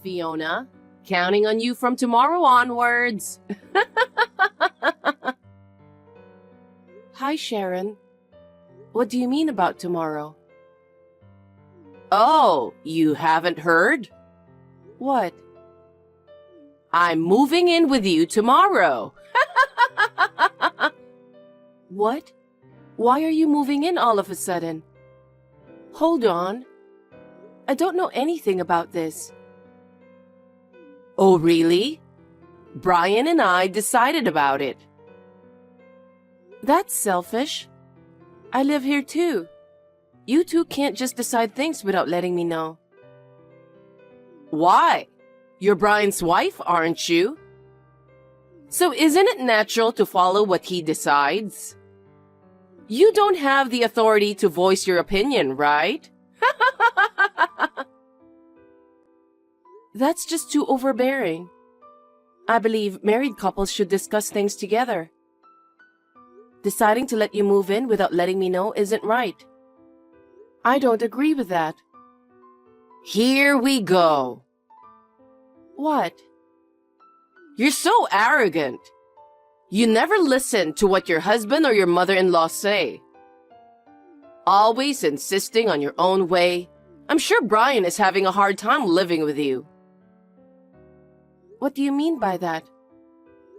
Fiona. Counting on you from tomorrow onwards. Hi, Sharon. What do you mean about tomorrow? Oh, you haven't heard? What? I'm moving in with you tomorrow. What? Why are you moving in all of a sudden? Hold on. I don't know anything about this. Oh, really? Brian and I decided about it. That's selfish. I live here too. You two can't just decide things without letting me know. Why? You're Brian's wife, aren't you? So isn't it natural to follow what he decides? You don't have the authority to voice your opinion, right? That's just too overbearing. I believe married couples should discuss things together. Deciding to let you move in without letting me know isn't right. I don't agree with that. Here we go. What? You're so arrogant. You never listen to what your husband or your mother-in-law say. Always insisting on your own way. I'm sure Brian is having a hard time living with you. What do you mean by that?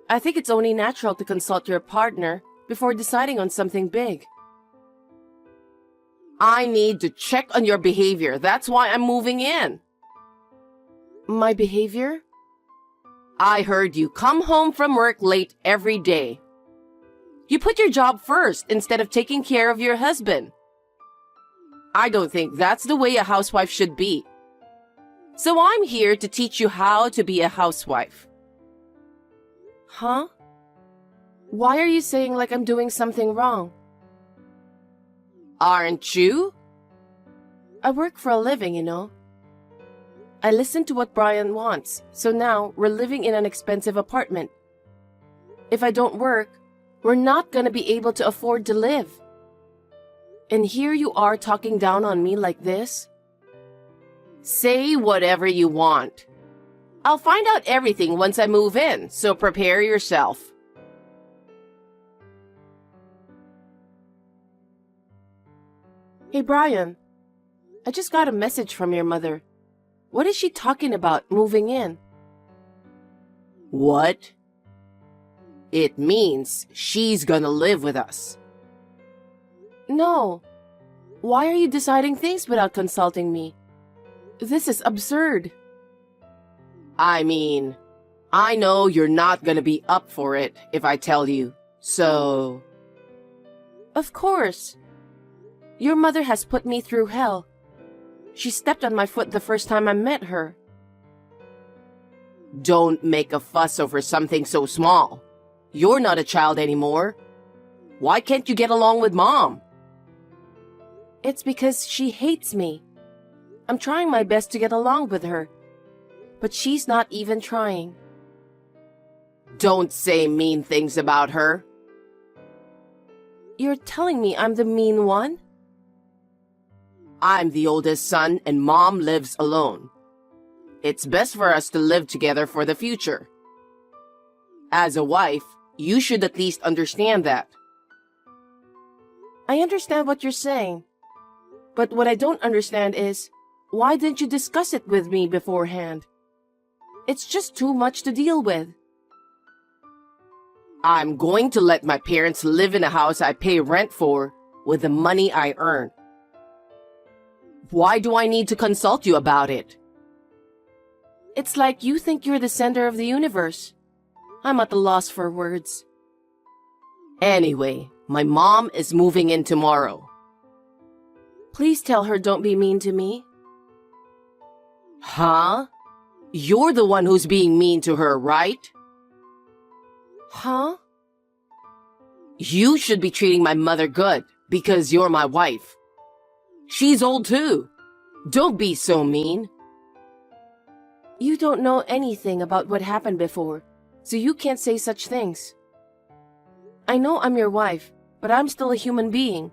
I think it's only natural to consult your partner before deciding on something big. I need to check on your behavior. That's why I'm moving in. My behavior? I heard you come home from work late every day. You put your job first instead of taking care of your husband. I don't think that's the way a housewife should be. So I'm here to teach you how to be a housewife. Huh? Why are you saying like I'm doing something wrong? Aren't you? I work for a living, you know. I listen to what Brian wants, so now we're living in an expensive apartment. If I don't work, we're not gonna be able to afford to live. And here you are talking down on me like this? Say whatever you want. I'll find out everything once I move in, so prepare yourself. Hey, Brian. I just got a message from your mother. What is she talking about moving in? What? It means she's gonna live with us. No. Why are you deciding things without consulting me? This is absurd. I mean, I know you're not gonna be up for it if I tell you, so... Of course. Your mother has put me through hell. She stepped on my foot the first time I met her. Don't make a fuss over something so small. You're not a child anymore. Why can't you get along with Mom? It's because she hates me. I'm trying my best to get along with her, but she's not even trying. Don't say mean things about her. You're telling me I'm the mean one? I'm the oldest son and Mom lives alone. It's best for us to live together for the future. As a wife, you should at least understand that. I understand what you're saying, but what I don't understand is, why didn't you discuss it with me beforehand? It's just too much to deal with. I'm going to let my parents live in a house I pay rent for with the money I earn. Why do I need to consult you about it? It's like you think you're the center of the universe. I'm at a loss for words. Anyway, my mom is moving in tomorrow. Please tell her don't be mean to me. Huh? You're the one who's being mean to her, right? Huh? You should be treating my mother good because you're my wife. She's old too. Don't be so mean. You don't know anything about what happened before, so you can't say such things. I know I'm your wife, but I'm still a human being,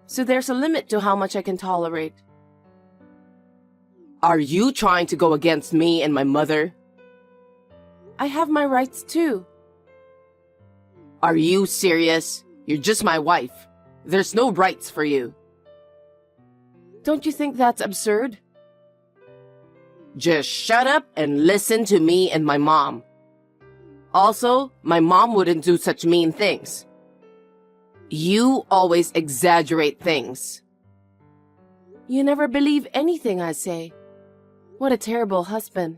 so there's a limit to how much I can tolerate. Are you trying to go against me and my mother? I have my rights too. Are you serious? You're just my wife. There's no rights for you. Don't you think that's absurd? Just shut up and listen to me and my mom. Also, my mom wouldn't do such mean things. You always exaggerate things. You never believe anything I say. What a terrible husband.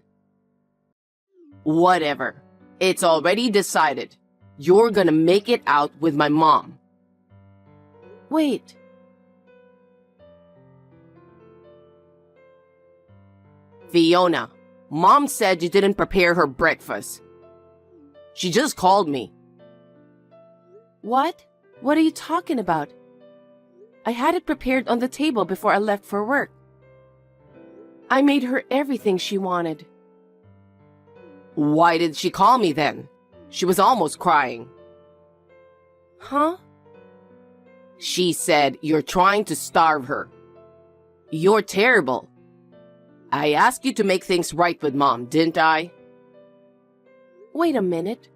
Whatever. It's already decided. You're gonna make it out with my mom. Wait. Fiona, Mom said you didn't prepare her breakfast. She just called me. What? What are you talking about? I had it prepared on the table before I left for work. I made her everything she wanted. Why did she call me then? She was almost crying. Huh? She said you're trying to starve her. You're terrible. I asked you to make things right with Mom, didn't I? Wait a minute.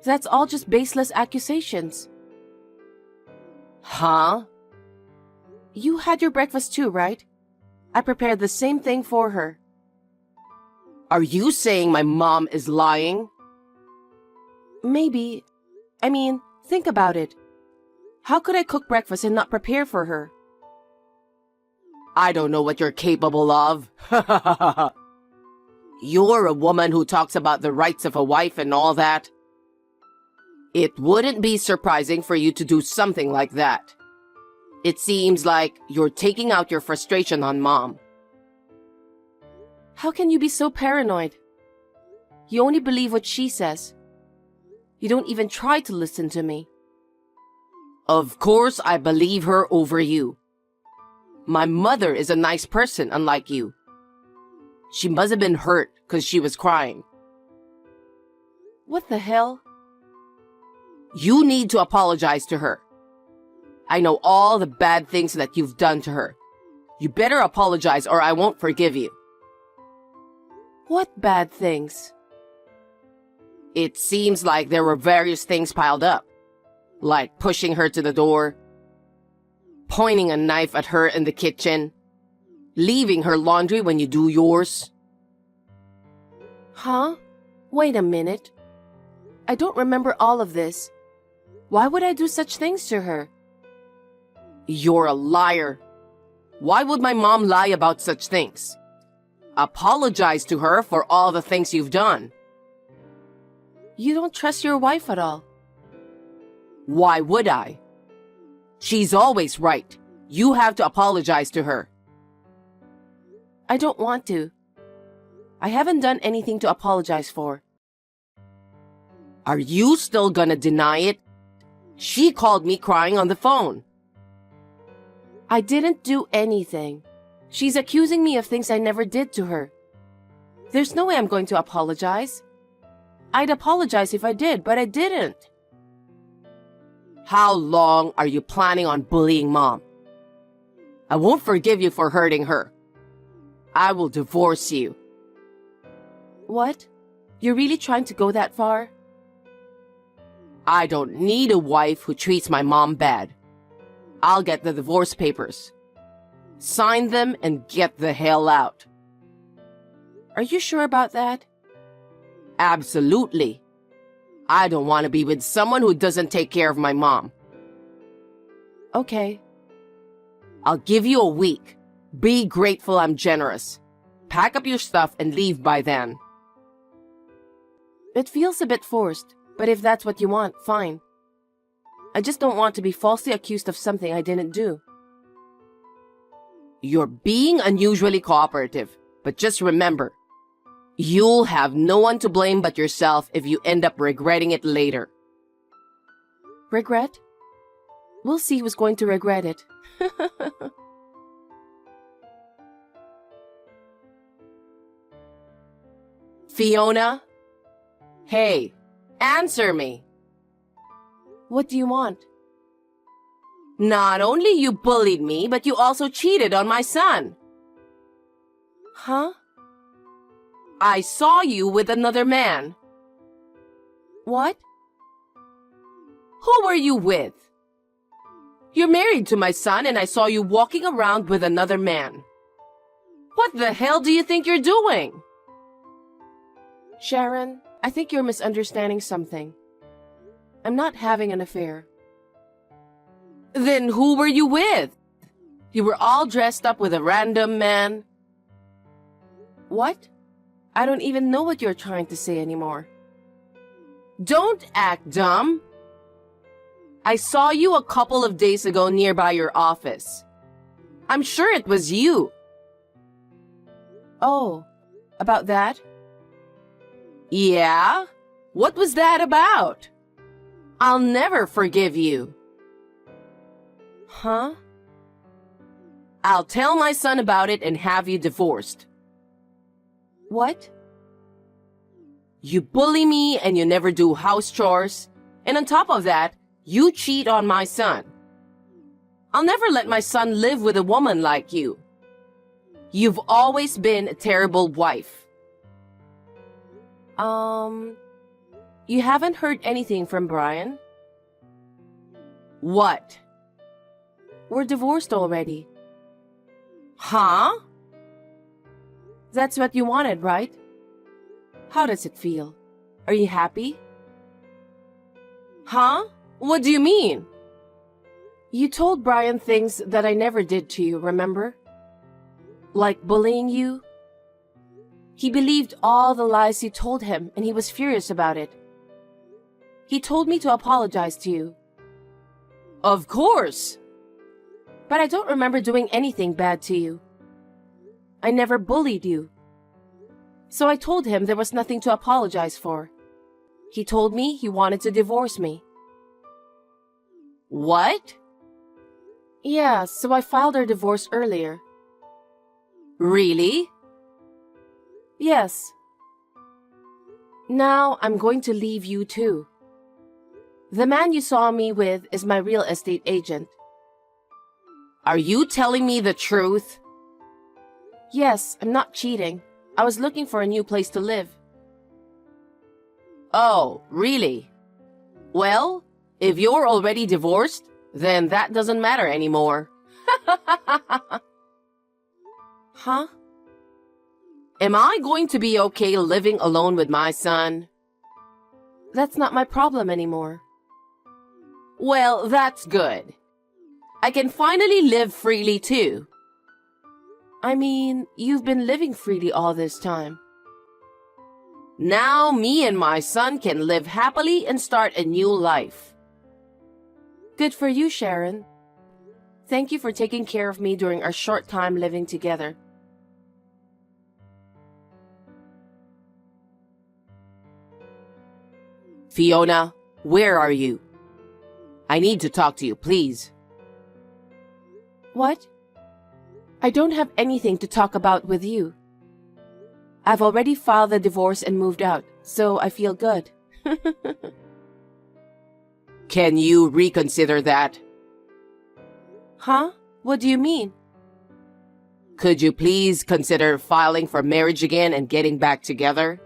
That's all just baseless accusations. Huh? You had your breakfast too, right? I prepared the same thing for her. Are you saying my mom is lying? Maybe. I mean, think about it. How could I cook breakfast and not prepare for her? I don't know what you're capable of. You're a woman who talks about the rights of a wife and all that. It wouldn't be surprising for you to do something like that. It seems like you're taking out your frustration on Mom. How can you be so paranoid? You only believe what she says. You don't even try to listen to me. Of course I believe her over you. My mother is a nice person, unlike you. She must have been hurt because she was crying. What the hell? You need to apologize to her. I know all the bad things that you've done to her. You better apologize or I won't forgive you. What bad things? It seems like there were various things piled up, like pushing her to the door, pointing a knife at her in the kitchen, leaving her laundry when you do yours. Huh? Wait a minute. I don't remember all of this. Why would I do such things to her? You're a liar. Why would my mom lie about such things? Apologize to her for all the things you've done. You don't trust your wife at all. Why would I? She's always right. You have to apologize to her. I don't want to. I haven't done anything to apologize for. Are you still gonna deny it? She called me crying on the phone. I didn't do anything. She's accusing me of things I never did to her. There's no way I'm going to apologize. I'd apologize if I did, but I didn't. How long are you planning on bullying Mom? I won't forgive you for hurting her. I will divorce you. What? You're really trying to go that far? I don't need a wife who treats my mom bad. I'll get the divorce papers. Sign them and get the hell out. Are you sure about that? Absolutely. I don't want to be with someone who doesn't take care of my mom. Okay. I'll give you a week. Be grateful I'm generous. Pack up your stuff and leave by then. It feels a bit forced, but if that's what you want, fine. I just don't want to be falsely accused of something I didn't do. You're being unusually cooperative, but just remember, you'll have no one to blame but yourself if you end up regretting it later. Regret? We'll see who's going to regret it. Fiona? Hey, answer me. What do you want? Not only you bullied me, but you also cheated on my son. Huh? I saw you with another man. What? Who were you with? You're married to my son and I saw you walking around with another man. What the hell do you think you're doing? Sharon, I think you're misunderstanding something. I'm not having an affair. Then who were you with? You were all dressed up with a random man. What? I don't even know what you're trying to say anymore. Don't act dumb. I saw you a couple of days ago nearby your office. I'm sure it was you. Oh, about that? Yeah? What was that about? I'll never forgive you. Huh? I'll tell my son about it and have you divorced. What? You bully me and you never do house chores. And on top of that, you cheat on my son. I'll never let my son live with a woman like you. You've always been a terrible wife. You haven't heard anything from Brian? What? We're divorced already. Huh? That's what you wanted, right? How does it feel? Are you happy? Huh? What do you mean? You told Brian things that I never did to you, remember? Like bullying you? He believed all the lies you told him and he was furious about it. He told me to apologize to you. Of course! But I don't remember doing anything bad to you. I never bullied you. So I told him there was nothing to apologize for. He told me he wanted to divorce me. What? Yeah, so I filed our divorce earlier. Really? Yes. Now I'm going to leave you too. The man you saw me with is my real estate agent. Are you telling me the truth? Yes, I'm not cheating. I was looking for a new place to live. Oh, really? Well, if you're already divorced, then that doesn't matter anymore. Huh? Am I going to be okay living alone with my son? That's not my problem anymore. Well, that's good. I can finally live freely too. I mean, you've been living freely all this time. Now me and my son can live happily and start a new life. Good for you, Sharon. Thank you for taking care of me during our short time living together. Fiona, where are you? I need to talk to you, please. What? I don't have anything to talk about with you. I've already filed the divorce and moved out, so I feel good. Can you reconsider that? Huh? What do you mean? Could you please consider filing for marriage again and getting back together?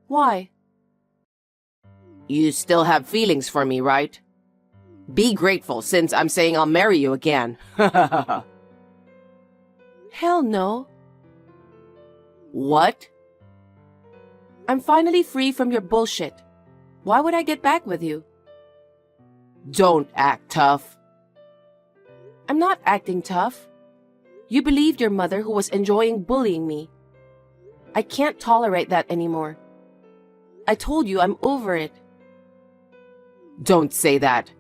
Why? You still have feelings for me, right? Be grateful since I'm saying I'll marry you again. Hell no. What? I'm finally free from your bullshit. Why would I get back with you? Don't act tough. I'm not acting tough. You believed your mother who was enjoying bullying me. I can't tolerate that anymore. I told you I'm over it. Don't say that.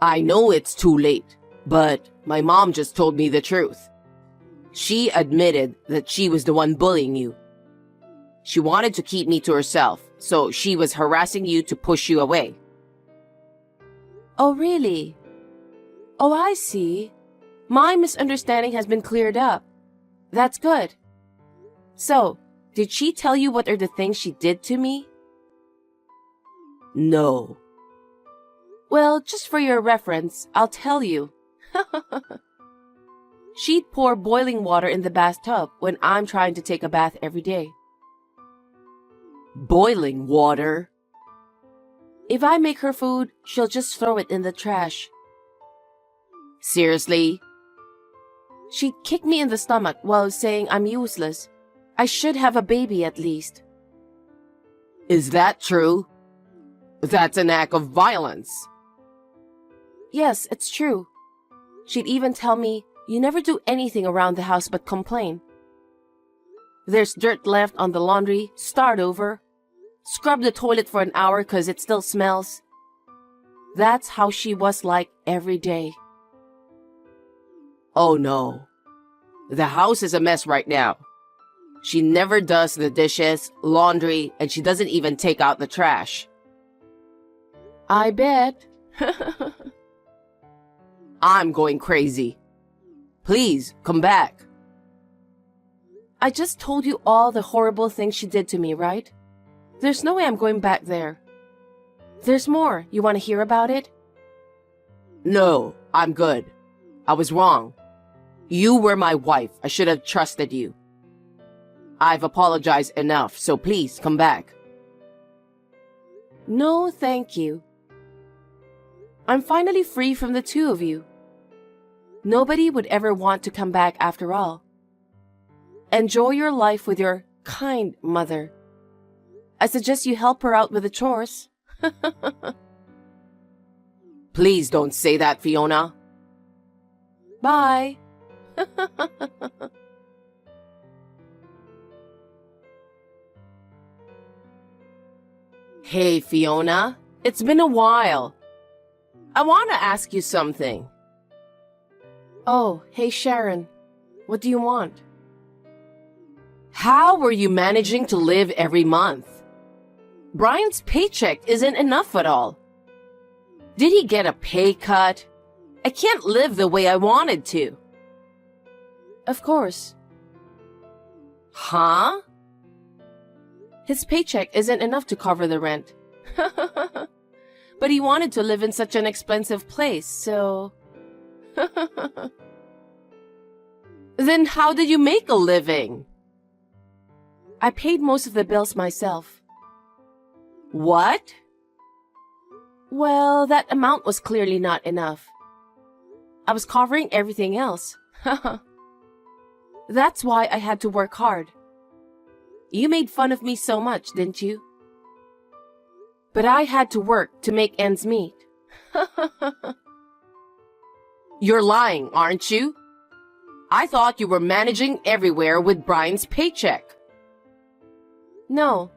I know it's too late, but my mom just told me the truth. She admitted that she was the one bullying you. She wanted to keep me to herself, so she was harassing you to push you away. Oh, really? Oh, I see. My misunderstanding has been cleared up. That's good. So, did she tell you what are the things she did to me? No. Well, just for your reference, I'll tell you. She'd pour boiling water in the bathtub when I'm trying to take a bath every day. Boiling water? If I make her food, she'll just throw it in the trash. Seriously? She'd kick me in the stomach while saying I'm useless. I should have a baby at least. Is that true? That's an act of violence. Yes, it's true. She'd even tell me, you never do anything around the house but complain. There's dirt left on the laundry, start over. Scrub the toilet for an hour 'cause it still smells. That's how she was like every day. Oh no. The house is a mess right now. She never does the dishes, laundry, and she doesn't even take out the trash. I bet. I'm going crazy. Please, come back. I just told you all the horrible things she did to me, right? There's no way I'm going back there. There's more. You want to hear about it? No, I'm good. I was wrong. You were my wife. I should have trusted you. I've apologized enough, so please come back. No, thank you. I'm finally free from the two of you. Nobody would ever want to come back after all. Enjoy your life with your kind mother. I suggest you help her out with the chores. Please don't say that, Fiona. Bye. Hey, Fiona. It's been a while. I want to ask you something. Oh, hey, Sharon. What do you want? How were you managing to live every month? Brian's paycheck isn't enough at all. Did he get a pay cut? I can't live the way I wanted to. Of course. Huh? His paycheck isn't enough to cover the rent. But he wanted to live in such an expensive place, so... Then how did you make a living? I paid most of the bills myself. What? Well, that amount was clearly not enough. I was covering everything else. That's why I had to work hard. You made fun of me so much, didn't you? But I had to work to make ends meet. You're lying, aren't you? I thought you were managing everywhere with Brian's paycheck. No.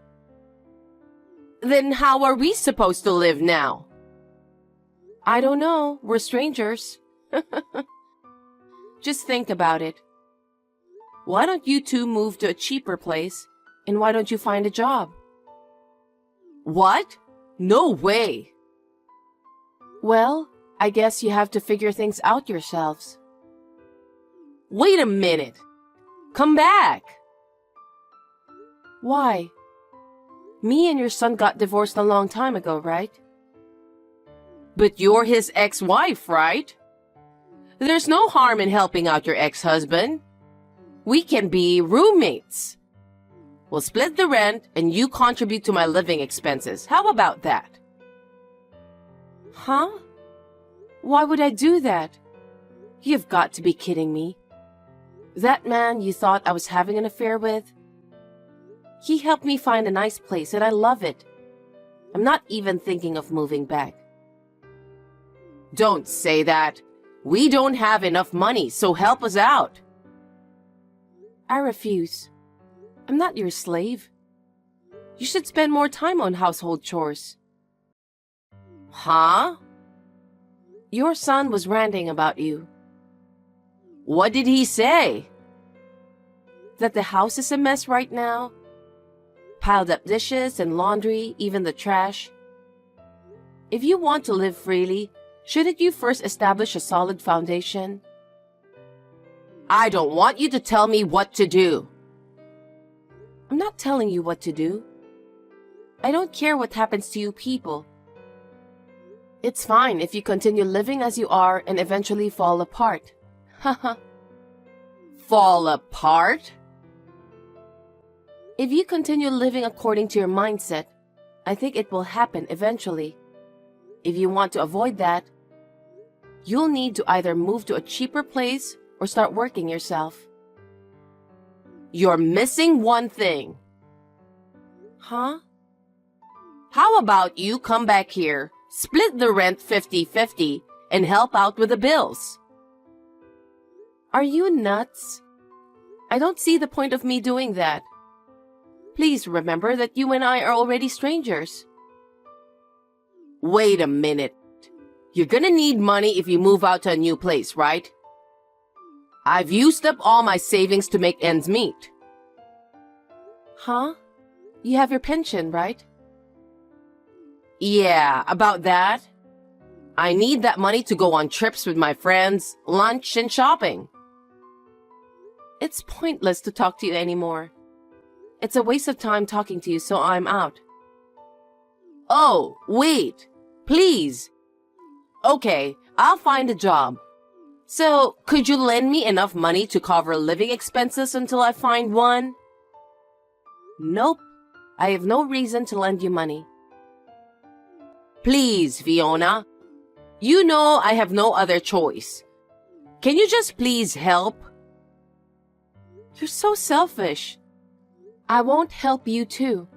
Then how are we supposed to live now? I don't know. We're strangers. Just think about it. Why don't you two move to a cheaper place, and why don't you find a job? What? No way. Well, I guess you have to figure things out yourselves. Wait a minute. Come back. Why? Me and your son got divorced a long time ago, right? But you're his ex-wife, right? There's no harm in helping out your ex-husband. We can be roommates. We'll split the rent and you contribute to my living expenses. How about that? Huh? Why would I do that? You've got to be kidding me. That man you thought I was having an affair with? He helped me find a nice place and I love it. I'm not even thinking of moving back. Don't say that. We don't have enough money, so help us out. I refuse. I'm not your slave. You should spend more time on household chores. Huh? Your son was ranting about you. What did he say? That the house is a mess right now. Piled up dishes and laundry, even the trash. If you want to live freely, shouldn't you first establish a solid foundation? I don't want you to tell me what to do. I'm not telling you what to do. I don't care what happens to you people. It's fine if you continue living as you are and eventually fall apart. Haha. fall apart? If you continue living according to your mindset, I think it will happen eventually. If you want to avoid that, you'll need to either move to a cheaper place or start working yourself. You're missing one thing. Huh? How about you come back here, split the rent 50-50, and help out with the bills? Are you nuts? I don't see the point of me doing that. Please remember that you and I are already strangers. Wait a minute. You're gonna need money if you move out to a new place, right? I've used up all my savings to make ends meet. Huh? You have your pension, right? Yeah, about that. I need that money to go on trips with my friends, lunch, and shopping. It's pointless to talk to you anymore. It's a waste of time talking to you, so I'm out. Oh, wait. Please. Okay, I'll find a job. So, could you lend me enough money to cover living expenses until I find one? Nope. I have no reason to lend you money. Please, Fiona. You know I have no other choice. Can you just please help? You're so selfish. I won't help you too.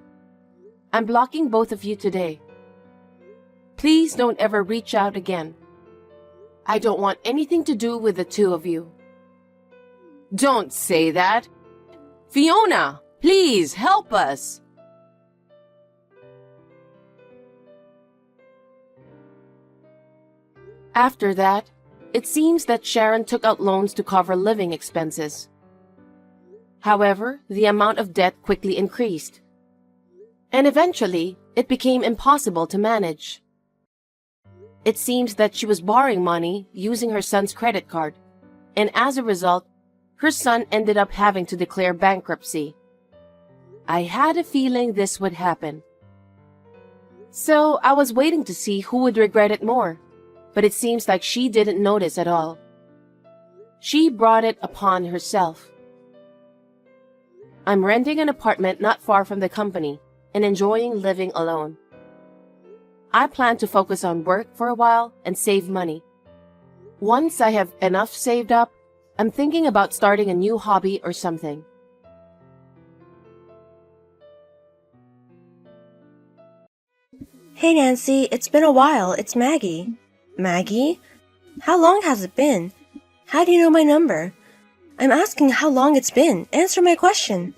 I'm blocking both of you today. Please don't ever reach out again. I don't want anything to do with the two of you. Don't say that. Fiona, please help us. After that, it seems that Sharon took out loans to cover living expenses. However, the amount of debt quickly increased, and eventually, it became impossible to manage. It seems that she was borrowing money using her son's credit card, and as a result, her son ended up having to declare bankruptcy. I had a feeling this would happen. So I was waiting to see who would regret it more, but it seems like she didn't notice at all. She brought it upon herself. I'm renting an apartment not far from the company and enjoying living alone. I plan to focus on work for a while and save money. Once I have enough saved up, I'm thinking about starting a new hobby or something. Hey Nancy, it's been a while. It's Maggie. Maggie? How long has it been? How do you know my number? I'm asking how long it's been. Answer my question.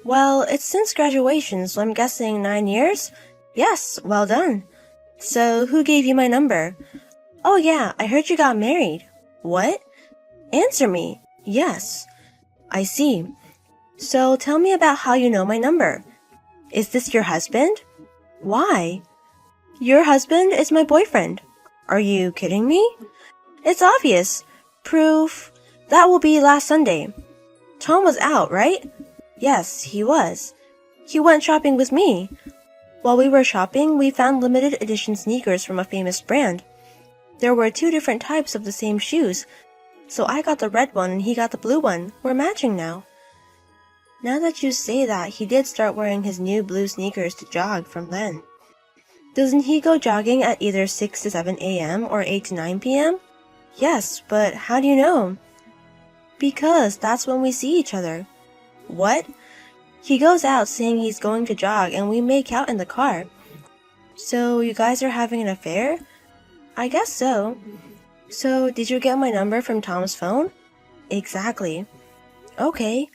Well, it's since graduation, so I'm guessing 9 years? Yes, well done. So, who gave you my number? Oh yeah, I heard you got married. What? Answer me. Yes. I see. So, tell me about how you know my number. Is this your husband? Why? Your husband is my boyfriend. Are you kidding me? It's obvious. Proof. That will be last Sunday. Tom was out, right? Yes, he was. He went shopping with me. While we were shopping, we found limited edition sneakers from a famous brand. There were 2 different types of the same shoes, so I got the red one and he got the blue one. We're matching now. Now that you say that, he did start wearing his new blue sneakers to jog from then. Doesn't he go jogging at either 6 to 7 a.m. or 8 to 9 p.m.? Yes, but how do you know? Because that's when we see each other. What? He goes out saying he's going to jog and we make out in the car. So you guys are having an affair? I guess so. So did you get my number from Tom's phone? Exactly. Okay.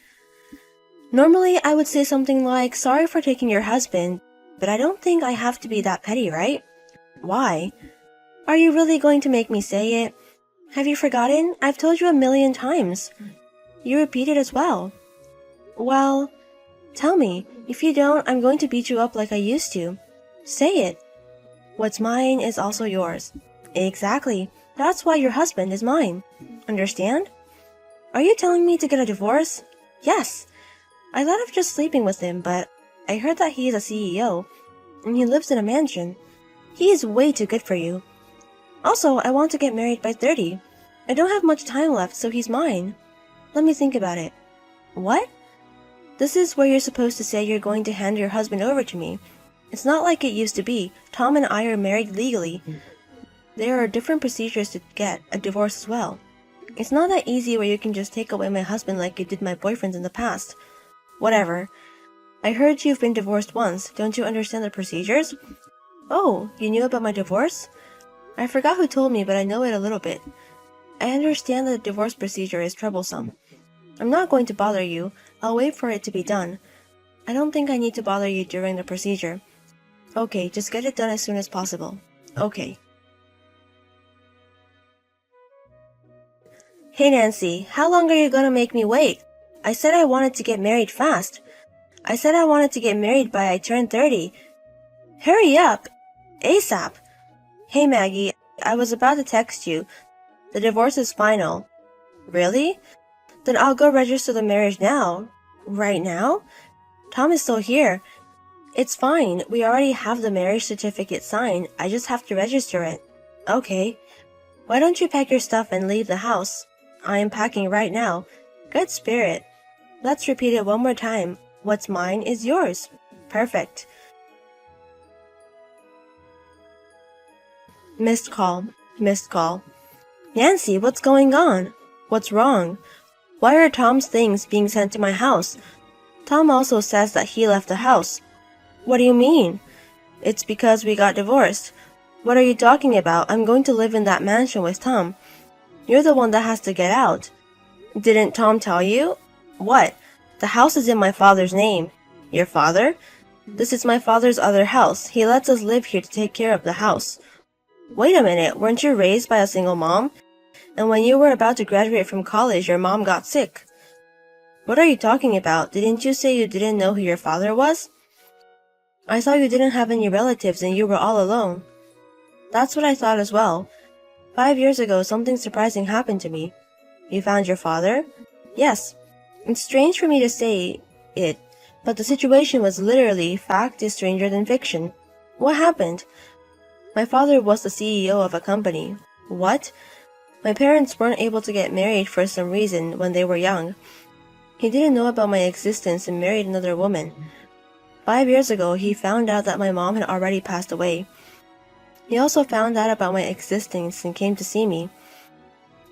Normally I would say something like, sorry for taking your husband, but I don't think I have to be that petty, right? Why? Are you really going to make me say it? Have you forgotten? I've told you 1,000,000 times. You repeat it as well. Well, tell me. If you don't, I'm going to beat you up like I used to. Say it. What's mine is also yours. Exactly. That's why your husband is mine. Understand? Are you telling me to get a divorce? Yes. I thought of just sleeping with him, but I heard that he is a CEO, and he lives in a mansion. He is way too good for you. Also, I want to get married by 30. I don't have much time left, so he's mine. Let me think about it. What? This is where you're supposed to say you're going to hand your husband over to me. It's not like it used to be. Tom and I are married legally. There are different procedures to get a divorce as well. It's not that easy where you can just take away my husband like you did my boyfriends in the past. Whatever. I heard you've been divorced once. Don't you understand the procedures? Oh, you knew about my divorce? I forgot who told me, but I know it a little bit. I understand that the divorce procedure is troublesome. I'm not going to bother you. I'll wait for it to be done. I don't think I need to bother you during the procedure. Okay, just get it done as soon as possible. Okay. Hey Nancy, how long are you gonna make me wait? I said I wanted to get married fast. I said I wanted to get married by I turned 30. Hurry up! ASAP! Hey Maggie, I was about to text you. The divorce is final. Really? Then I'll go register the marriage now. Right now? Tom is still here. It's fine, we already have the marriage certificate signed. I just have to register it. Okay. Why don't you pack your stuff and leave the house? I am packing right now. Good spirit. Let's repeat it one more time. What's mine is yours. Perfect. Missed call. Missed call. Nancy, what's going on? What's wrong? Why are Tom's things being sent to my house? Tom also says that he left the house. What do you mean? It's because we got divorced. What are you talking about? I'm going to live in that mansion with Tom. You're the one that has to get out. Didn't Tom tell you? What? The house is in my father's name. Your father? This is my father's other house. He lets us live here to take care of the house. Wait a minute, weren't you raised by a single mom? And when you were about to graduate from college, your mom got sick. What are you talking about? Didn't you say you didn't know who your father was? I thought you didn't have any relatives and you were all alone. That's what I thought as well. 5 years ago, something surprising happened to me. You found your father? Yes. It's strange for me to say it, but the situation was literally fact is stranger than fiction. What happened? My father was the CEO of a company. What? My parents weren't able to get married for some reason when they were young. He didn't know about my existence and married another woman. 5 years ago, he found out that my mom had already passed away. He also found out about my existence and came to see me.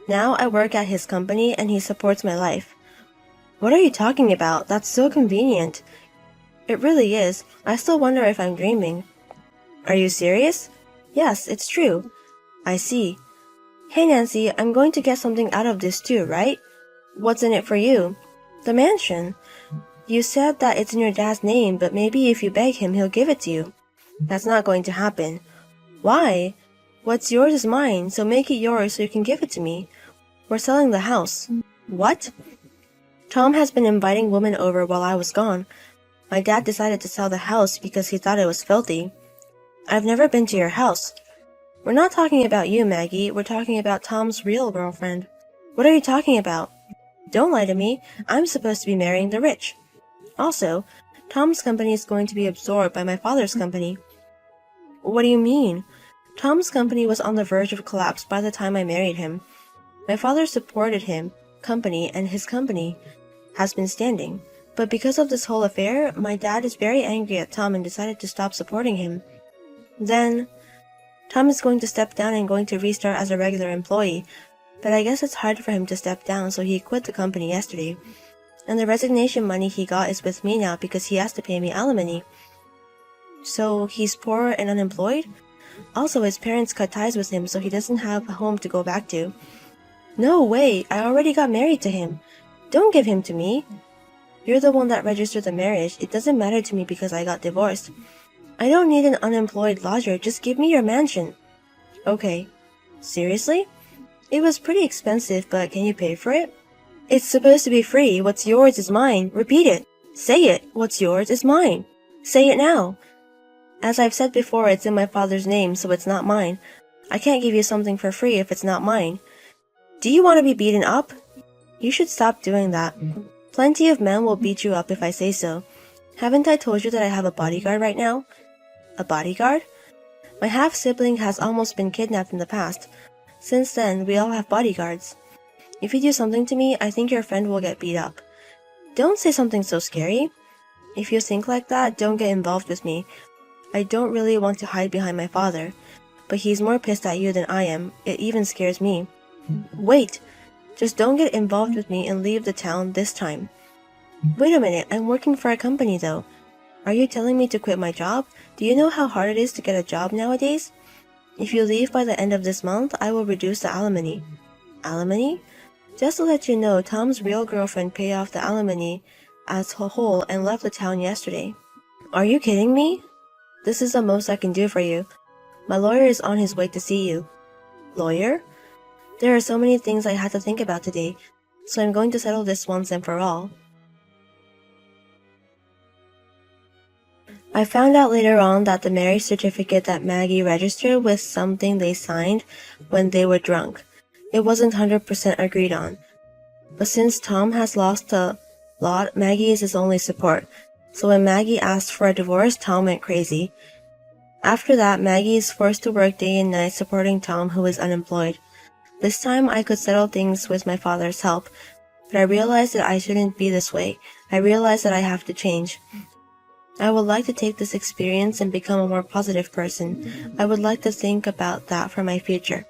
Now I work at his company and he supports my life. What are you talking about? That's so convenient. It really is. I still wonder if I'm dreaming. Are you serious? Yes, it's true. I see. Hey Nancy, I'm going to get something out of this too, right? What's in it for you? The mansion. You said that it's in your dad's name, but maybe if you beg him, he'll give it to you. That's not going to happen. Why? What's yours is mine, so make it yours so you can give it to me. We're selling the house. What? Tom has been inviting women over while I was gone. My dad decided to sell the house because he thought it was filthy. I've never been to your house. We're not talking about you, Maggie. We're talking about Tom's real girlfriend. What are you talking about? Don't lie to me. I'm supposed to be marrying the rich. Also, Tom's company is going to be absorbed by my father's company. What do you mean? Tom's company was on the verge of collapse by the time I married him. My father supported him, company, and his company has been standing. But because of this whole affair, my dad is very angry at Tom and decided to stop supporting him. Then, Tom is going to step down and going to restart as a regular employee, but I guess it's hard for him to step down, so he quit the company yesterday. And the resignation money he got is with me now because he has to pay me alimony. So he's poor and unemployed? Also, his parents cut ties with him so he doesn't have a home to go back to. No way, I already got married to him. Don't give him to me. You're the one that registered the marriage. It doesn't matter to me because I got divorced. I don't need an unemployed lodger, just give me your mansion. Okay. Seriously? It was pretty expensive, but can you pay for it? It's supposed to be free. What's yours is mine. Repeat it. Say it. What's yours is mine. Say it now. As I've said before, it's in my father's name, so it's not mine. I can't give you something for free if it's not mine. Do you want to be beaten up? You should stop doing that. Plenty of men will beat you up if I say so. Haven't I told you that I have a bodyguard right now? A bodyguard? My half-sibling has almost been kidnapped in the past. Since then, we all have bodyguards. If you do something to me, I think your friend will get beat up. Don't say something so scary. If you think like that, don't get involved with me. I don't really want to hide behind my father, but he's more pissed at you than I am. It even scares me. Wait! Just don't get involved with me and leave the town this time. Wait a minute, I'm working for a company though. Are you telling me to quit my job? Do you know how hard it is to get a job nowadays? If you leave by the end of this month, I will reduce the alimony. Alimony? Just to let you know, Tom's real girlfriend paid off the alimony as a whole and left the town yesterday. Are you kidding me? This is the most I can do for you. My lawyer is on his way to see you. Lawyer? There are so many things I had to think about today, so I'm going to settle this once and for all. I found out later on that the marriage certificate that Maggie registered was something they signed when they were drunk. It wasn't 100% agreed on. But since Tom has lost a lot, Maggie is his only support. So when Maggie asked for a divorce, Tom went crazy. After that, Maggie is forced to work day and night supporting Tom, who is unemployed. This time I could settle things with my father's help, but I realized that I shouldn't be this way. I realized that I have to change. I would like to take this experience and become a more positive person. I would like to think about that for my future.